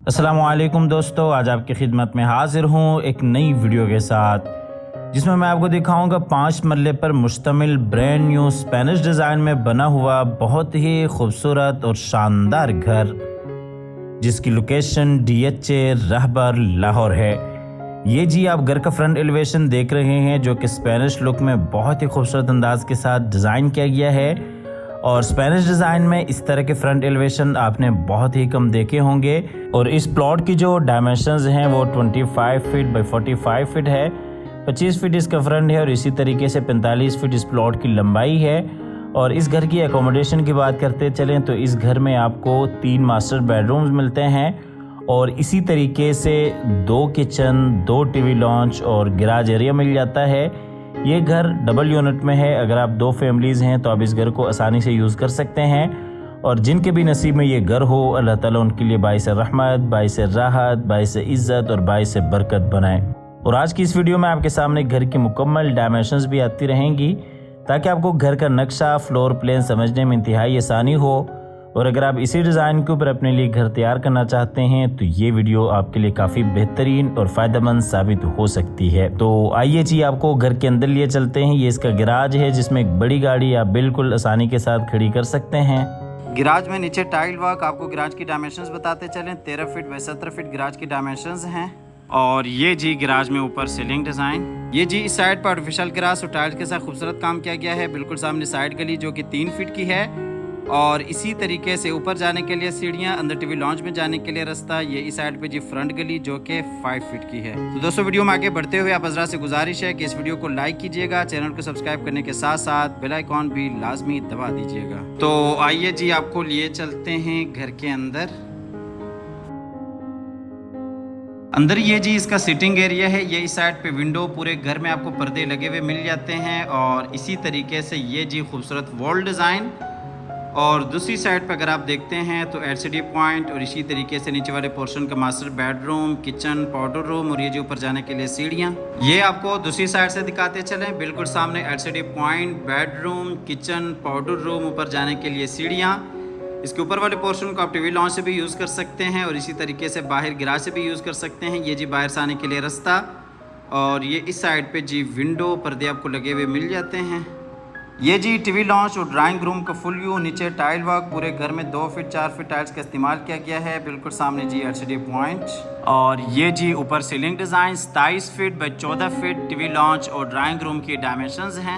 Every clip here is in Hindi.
अस्सलामुअलैकुम दोस्तों, आज आपकी खिदमत में हाजिर हूँ एक नई वीडियो के साथ जिसमें मैं आपको दिखाऊंगा 5 मरले पर मुश्तमिल ब्रांड न्यू स्पेनिश डिज़ाइन में बना हुआ बहुत ही खूबसूरत और शानदार घर, जिसकी लोकेशन DHA रहबर लाहौर है। ये जी आप घर का फ्रंट एलिवेशन देख रहे हैं, जो कि स्पेनिश लुक में बहुत ही खूबसूरत अंदाज के साथ डिज़ाइन किया गया है। और स्पेनिश डिज़ाइन में इस तरह के फ्रंट एलिवेशन आपने बहुत ही कम देखे होंगे। और इस प्लॉट की जो डायमेंशंस हैं वो 25 फीट बाई 45 फीट है। 25 फीट इसका फ्रंट है और इसी तरीके से 45 फीट इस प्लॉट की लंबाई है। और इस घर की एकोमोडेशन की बात करते चलें तो इस घर में आपको 3 मास्टर बेडरूम्स मिलते हैं और इसी तरीके से 2 किचन, 2 टीवी लॉन्च और गैराज एरिया मिल जाता है। ये घर डबल यूनिट में है। अगर आप 2 फैमिलीज़ हैं तो आप इस घर को आसानी से यूज़ कर सकते हैं। और जिनके भी नसीब में ये घर हो, अल्लाह ताला उनके लिए बाइस रहमत, बाइस राहत, बाइस इज़्ज़त और बाइस बरकत बनाए। और आज की इस वीडियो में आपके सामने घर की मुकम्मल डायमेंशंस भी आती रहेंगी, ताकि आपको घर का नक्शा, फ्लोर प्लान समझने में इंतहाई आसानी हो। और अगर आप इसी डिज़ाइन के ऊपर अपने लिए घर तैयार करना चाहते हैं तो ये वीडियो आपके लिए काफ़ी बेहतरीन और फ़ायदेमंद साबित हो सकती है। तो आइए जी आपको घर के अंदर लिए चलते हैं। ये इसका गैराज है, जिसमें एक बड़ी गाड़ी आप बिल्कुल आसानी के साथ खड़ी कर सकते हैं। गैराज में नीचे टाइल वर्क, आपको गैराज की डायमेंशंस बताते चलें। 13 फीट बाई 17 फीट गैराज की डायमेंशंस हैं। और ये जी गैराज में ऊपर सीलिंग डिज़ाइन। ये जी इस साइड पर आर्टिफिशियल ग्रास और टाइल्स के साथ खूबसूरत काम किया गया है। बिल्कुल सामने साइड गली जो कि 3 फीट की है। और इसी तरीके से ऊपर जाने के लिए सीढ़ियाँ, अंदर टीवी लॉन्च में जाने के लिए रास्ता। ये इस साइड पे जी फ्रंट गली जो कि 5 फीट की है। तो दोस्तों वीडियो में आगे बढ़ते हुए आप हज़रात से गुजारिश है कि इस वीडियो को लाइक कीजिएगा, चैनल को सब्सक्राइब करने के साथ साथ बेल आइकॉन भी लाजमी दबा दीजिएगा। तो आइए जी आपको लिए चलते हैं घर के अंदर ये जी इसका सिटिंग एरिया है। ये इस साइड पे विंडो, पूरे घर में आपको पर्दे लगे हुए मिल जाते हैं। और इसी तरीके से ये जी खूबसूरत वॉल डिज़ाइन। और दूसरी साइड पर अगर आप देखते हैं तो LCD पॉइंट और इसी तरीके से नीचे वाले पोर्शन का master bedroom, kitchen, powder room और ये जो ऊपर जाने के लिए सीढ़ियाँ। ये आपको दूसरी साइड से दिखाते चलें। बिल्कुल सामने LCD point, bedroom, kitchen, powder room, ऊपर जाने के लिए सीढ़ियाँ। इसके ऊपर वाले पोर्शन को आप टीवी लॉन्च से भी यूज़ कर सकते हैं और इसी तरीके से बाहर गैराज से भी यूज़ कर सकते हैं। ये जी बाहर से आने के लिए रास्ता। और ये इस साइड पे जी विंडो, पर्दे आपको लगे हुए मिल जाते हैं। ये जी टीवी लॉन्च और ड्राइंग रूम का फुल व्यू। नीचे टाइल वर्क, पूरे घर में 2 फीट 4 फीट टाइल्स का इस्तेमाल किया गया है। बिल्कुल सामने जी LCD पॉइंट। और ये जी ऊपर ceiling design 27 feet by 14 feet TV launch और ड्राइंग रूम की डायमेंशंस हैं।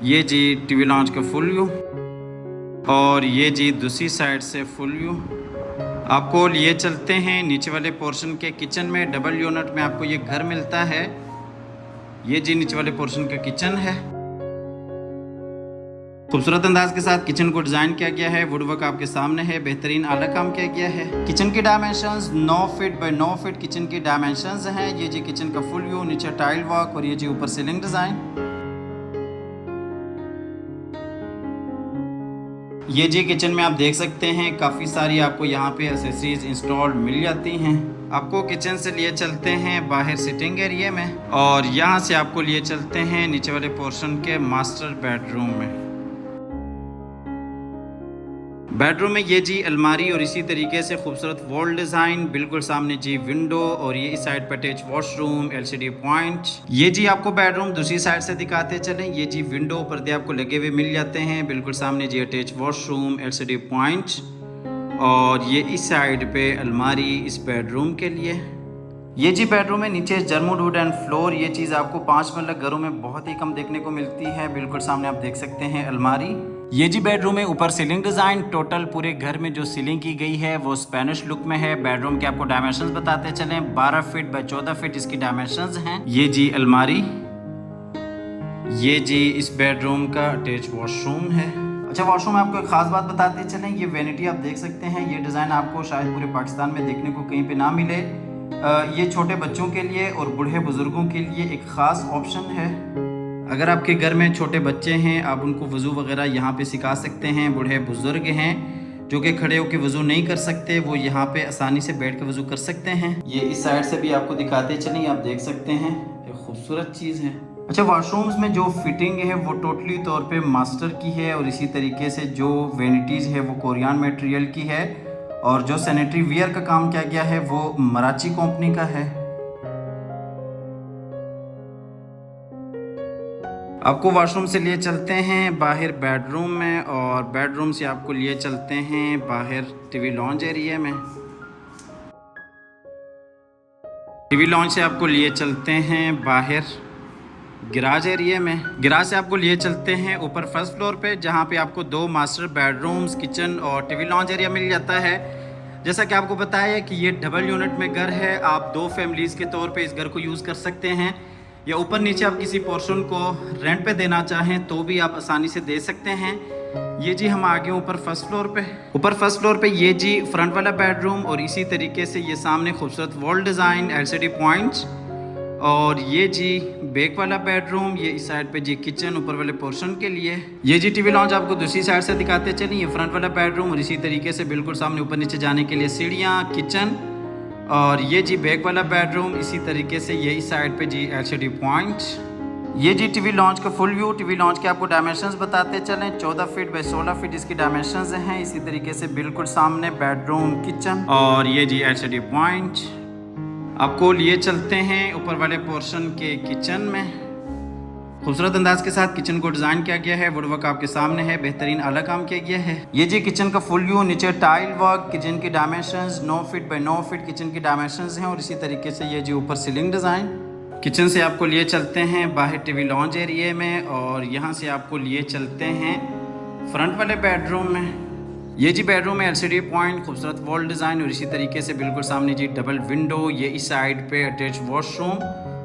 ये जी टीवी लॉन्च का फुल व्यू। और ये जी दूसरी साइड से फुल व्यू। आपको लिए चलते हैं नीचे वाले पोर्शन के किचन में। डबल यूनिट में आपको ये घर मिलता है। ये जी नीचे वाले पोर्शन का किचन है। खूबसूरत अंदाज के साथ किचन को डिज़ाइन किया गया है। वुडवर्क आपके सामने है, बेहतरीन आला काम किया गया है। किचन की dimensions 9 feet by 9 feet kitchen की डायमेंशंस हैं। ये जी किचन का फुल व्यू, नीचे टाइल वर्क और ये जी ऊपर सीलिंग डिज़ाइन। ये जी किचन में आप देख सकते हैं काफ़ी सारी आपको यहाँ पे एक्सेसरीज इंस्टॉल्ड मिल जाती हैं। आपको किचन से लिए चलते हैं बाहर सिटिंग एरिया में और यहाँ से आपको लिए चलते हैं नीचे वाले पोर्शन के मास्टर बेडरूम में। बेडरूम में ये जी अलमारी और इसी तरीके से खूबसूरत वॉल डिज़ाइन। बिल्कुल सामने जी विंडो और ये इस साइड पर अटैच वॉशरूम, LCD पॉइंट। ये जी आपको बेडरूम दूसरी साइड से दिखाते चलें। ये जी विंडो, पर्दे आपको लगे हुए मिल जाते हैं। बिल्कुल सामने जी अटैच वॉशरूम, LCD पॉइंट। और ये इस साइड पे अलमारी इस बेडरूम के लिए। ये जी बेडरूम है, नीचे जर्मुड वुड एंड फ्लोर। ये चीज़ आपको 5 मरला घरों में बहुत ही कम देखने को मिलती है। बिल्कुल सामने आप देख सकते हैं अलमारी। ये जी बेडरूम है, ऊपर सीलिंग डिज़ाइन। टोटल पूरे घर में जो सीलिंग की गई है वो स्पेनिश लुक में है। बेडरूम के आपको डायमेंशंस बताते चलें। 12 फीट बाई 14 फीट इसकी डायमेंशंस हैं। ये जी अलमारी। ये जी इस बेडरूम का अटैच वॉशरूम है। अच्छा, वॉशरूम में आपको एक खास बात बताते चलें। ये वैनिटी आप देख सकते हैं। ये डिज़ाइन आपको शायद पूरे पाकिस्तान में देखने को कहीं पे ना मिले। ये छोटे बच्चों के लिए और बूढ़े बुजुर्गों के लिए एक ख़ास ऑप्शन है। अगर आपके घर में छोटे बच्चे हैं, आप उनको वज़ू वगैरह यहाँ पे सिखा सकते हैं। बूढ़े बुजुर्ग हैं जो कि खड़े होकर वज़ू नहीं कर सकते, वो यहाँ पे आसानी से बैठ कर वज़ू कर सकते हैं। ये इस साइड से भी आपको दिखाते चलें, आप देख सकते हैं, एक खूबसूरत चीज़ है। अच्छा, वॉशरूम्स में जो फिटिंग है वो टोटली तौर पे मास्टर की है और इसी तरीके से जो वेनिटीज़ है वो कोरियन मटेरियल की है। और जो सैनिटरी वेयर का काम किया गया है वो मराची कंपनी का है। आपको वॉशरूम से लिए चलते हैं बाहर बेडरूम में, और बेडरूम से आपको लिए चलते हैं बाहर टीवी लॉन्ज एरिया में। टीवी लॉन्ज से आपको लिए चलते हैं बाहर गैराज एरिया में। गैराज से आपको लिए चलते हैं ऊपर फर्स्ट फ्लोर पे, जहाँ पे आपको 2 मास्टर बेडरूम्स, किचन और टीवी लॉन्ज एरिया मिल जाता है। जैसा कि आपको बताया कि ये डबल यूनिट में घर है, आप 2 फैमिलीज़ के तौर पे इस घर को यूज़ कर सकते हैं, या ऊपर नीचे आप किसी पोर्शन को रेंट पे देना चाहें तो भी आप आसानी से दे सकते हैं। ये जी हम आगे ऊपर फर्स्ट फ्लोर पे। ऊपर फर्स्ट फ्लोर पे ये जी फ्रंट वाला बेडरूम, और इसी तरीके से ये सामने खूबसूरत वॉल डिज़ाइन LCD पॉइंट्स, और ये जी बैक वाला बेडरूम, ये इस साइड पे जी किचन ऊपर वाले पोर्शन के लिए। ये जी टीवी लॉन्ज आपको दूसरी साइड से दिखाते चलिए, ये फ्रंट वाला बेडरूम, और इसी तरीके से बिल्कुल सामने ऊपर नीचे जाने के लिए सीढ़ियाँ, किचन, और ये जी बैक वाला बेडरूम, इसी तरीके से यही साइड पे जी LCD पॉइंट। ये जी टीवी लॉन्च का फुल व्यू। टीवी लॉन्च के आपको डायमेंशंस बताते चलें, 14 फीट बाई 16 फीट इसकी डायमेंशंस हैं। इसी तरीके से बिल्कुल सामने बेडरूम, किचन, और ये जी LCD पॉइंट। आपको लिए चलते हैं ऊपर वाले पोर्शन के किचन में। खूबसूरत अंदाज के साथ किचन को डिज़ाइन किया गया है, वुडवर्क आपके सामने है, बेहतरीन आला काम किया गया है। ये जी किचन का फुल व्यू, नीचे टाइल वर्क, किचन की dimensions 9 feet by 9 feet kitchen की डायमेंशंस हैं, और इसी तरीके से ये जी ऊपर सीलिंग डिज़ाइन। किचन से आपको लिए चलते हैं बाहर टीवी लॉन्ज एरिया में, और यहाँ से आपको लिए चलते हैं फ्रंट वाले बेडरूम में। ये जी बेडरूम में LCD पॉइंट, खूबसूरत वॉल डिज़ाइन, और इसी तरीके से बिल्कुल सामने जी डबल विंडो, ये इस साइड पे अटैच वॉशरूम,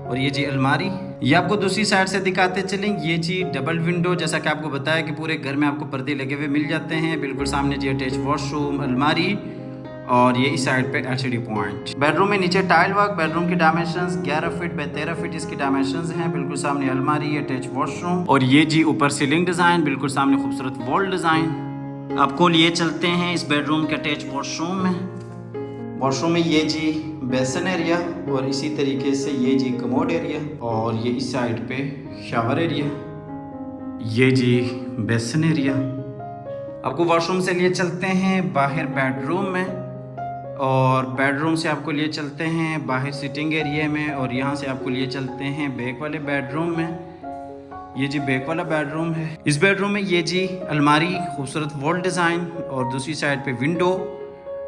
और ये जी अलमारी। ये आपको दूसरी साइड से दिखाते चलें, ये जी डबल विंडो, जैसा कि आपको बताया कि पूरे घर में आपको पर्दे लगे हुए मिल जाते हैं। बिल्कुल सामने जी अटैच वॉशरूम, अलमारी, और ये इस साइड पे LCD पॉइंट। बेडरूम में नीचे टाइल वर्क, बेडरूम की डायमेंशंस 11 फीट बाई 13 फीट इसकी डायमेंशंस हैं। बिल्कुल सामने अलमारी, अटैच वॉशरूम, और ये जी ऊपर सीलिंग डिज़ाइन, बिल्कुल सामने खूबसूरत वॉल डिज़ाइन। आपको लिए चलते हैं इस बेडरूम के अटैच वॉशरूम में। वॉशरूम में ये जी बेसन एरिया, और इसी तरीके से ये जी कमोड एरिया, और ये इस साइड पे शावर एरिया। ये जी बेसन एरिया। आपको वॉशरूम से लिए चलते हैं बाहर बेडरूम में, और बेडरूम से आपको लिए चलते हैं बाहर सिटिंग एरिया में, और यहाँ से आपको लिए चलते हैं बैक वाले बेडरूम में। ये जी बैक वाला बेडरूम है। इस बेडरूम में ये जी अलमारी, खूबसूरत वॉल डिज़ाइन, और दूसरी साइड पे विंडो,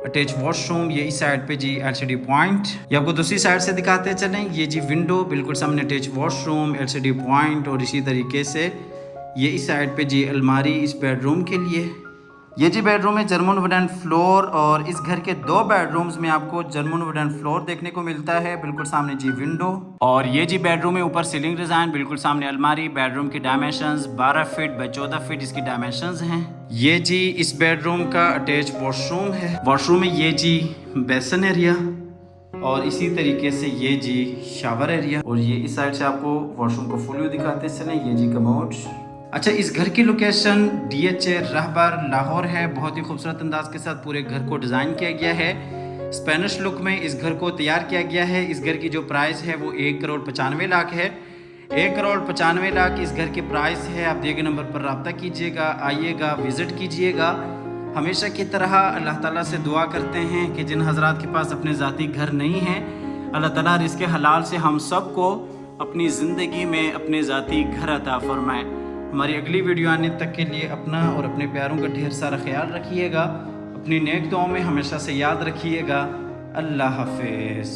अटैच वॉशरूम, ये इस साइड पे जी LCD पॉइंट। ये आपको दूसरी साइड से दिखाते चलें, ये जी विंडो, बिल्कुल सामने अटैच वॉशरूम, LCD पॉइंट, और इसी तरीके से ये इस साइड पे जी अलमारी इस बेडरूम के लिए। ये जी बेडरूम है जर्मन वुडन फ्लोर, और इस घर के 2 बेडरूम्स में आपको जर्मन वुडन फ्लोर देखने को मिलता है। बिल्कुल सामने जी विंडो, और ये जी बेडरूम है ऊपर सीलिंग डिज़ाइन, बिल्कुल सामने अलमारी। बेडरूम की डायमेंशंस 12 फीट बाई 14 फीट इसकी डायमेंशंस हैं। ये जी इस बेडरूम का अटैच वॉशरूम है। वॉशरूम में ये जी बेसन एरिया, और इसी तरीके से ये जी शावर एरिया, और ये इस साइड से आपको वॉशरूम को फुल व्यू दिखाते चलें, ये जी कमोड। अच्छा, इस घर की लोकेशन DHA रहबर लाहौर है। बहुत ही खूबसूरत अंदाज के साथ पूरे घर को डिज़ाइन किया गया है। स्पेनिश लुक में इस घर को तैयार किया गया है। इस घर की जो प्राइस है वो 1,95,00,000 है। 1,95,00,000 इस घर की प्राइस है। आप दिए गए नंबर पर रब्ता कीजिएगा, आइएगा, विज़िट कीजिएगा। हमेशा की तरह अल्लाह ताला से दुआ करते हैं कि जिन हजरात के पास अपने ज़ाती घर नहीं हैं, अल्लाह ताला रिज़्क़ हलाल से हम सब को अपनी ज़िंदगी में अपने ज़ाती घर अता फरमाए। हमारी अगली वीडियो आने तक के लिए अपना और अपने प्यारों का ढेर सारा ख्याल रखिएगा। अपनी नेक दुआओं में हमेशा से याद रखिएगा। अल्लाह हाफ़िज़।